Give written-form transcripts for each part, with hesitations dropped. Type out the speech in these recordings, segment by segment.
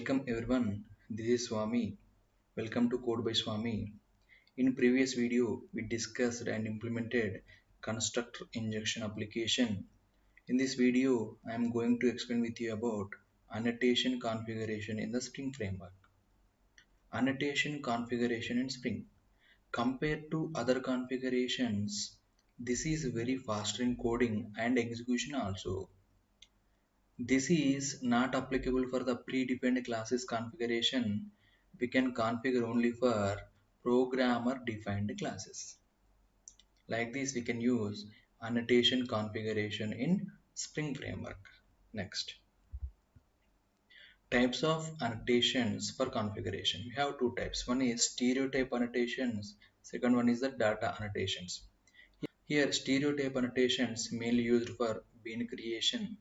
Welcome everyone, this is Swami. Welcome to Code by Swami. In previous video, we discussed and implemented constructor injection application. In this video, I am going to explain with you about annotation configuration in the Spring framework. Annotation configuration in Spring. Compared to other configurations, this is very faster in coding and execution also. This is not applicable for the predefined classes configuration. We can configure only for programmer defined classes. Like this, we can use annotation configuration in Spring Framework. Next, types of annotations for configuration. We have two types. One is stereotype annotations. Second one is the data annotations. Here, stereotype annotations mainly used for bean creation.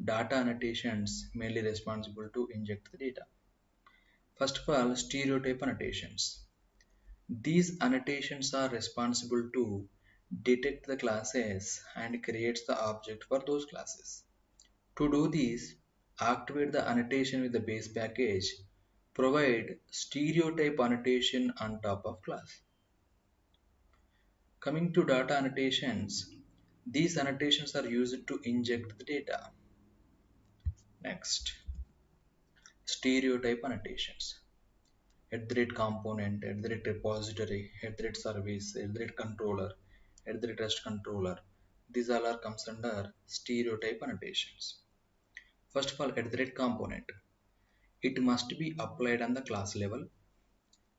Data annotations mainly responsible to inject the data. First of all, stereotype annotations. These annotations are responsible to detect the classes and creates the object for those classes. To do this, activate the annotation with the base package. Provide stereotype annotation on top of class. Coming to data annotations, these annotations are used to inject the data. Next, stereotype annotations. Component, repository, service, controller, REST controller. These all are comes under stereotype annotations. First of all, component. It must be applied on the class level.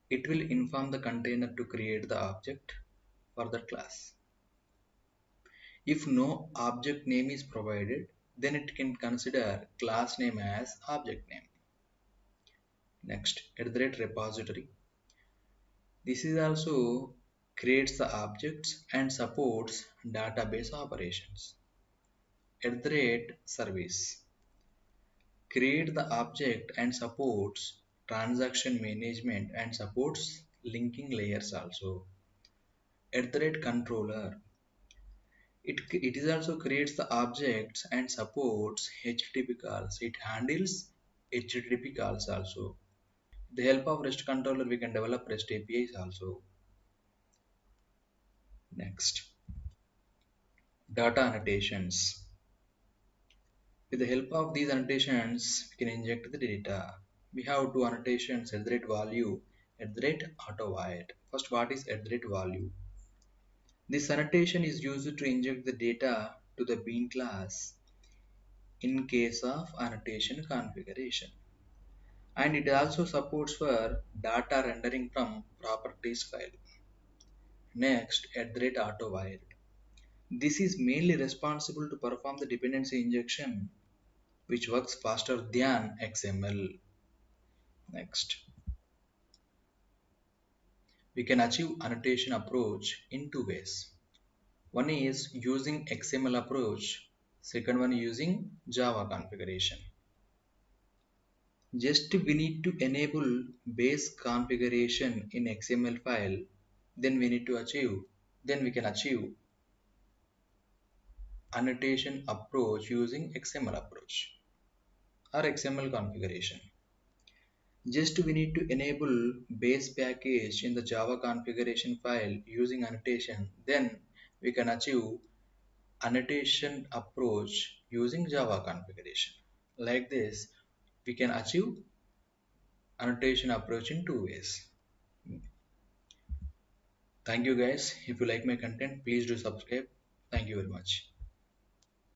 It will inform the container to create the object for that class. If no object name is provided, then it can consider class name as object name. Next, repository. This is also creates the objects and supports database operations. Service create the object and supports transaction management and supports linking layers also. Controller it is also creates the objects and supports HTTP calls. It handles HTTP calls also. With the help of REST controller, we can develop REST APIs also. Next, data annotations. With the help of these annotations, we can inject the data. We have two annotations, value, auto-void. First, what is value? This annotation is used to inject the data to the bean class in case of annotation configuration. And it also supports for data rendering from properties file. Next, auto-void. This is mainly responsible to perform the dependency injection which works faster than XML. Next, we can achieve annotation approach in two ways. One is using XML approach, second one using Java configuration. Just we need to enable base configuration in XML file, then we can achieve annotation approach using XML approach or XML configuration. Just we need to enable base package in the Java configuration file using annotation, then we can achieve annotation approach using Java configuration. Like this, we can achieve annotation approach in two ways. Thank you guys. If you like my content, please do subscribe. Thank you very much.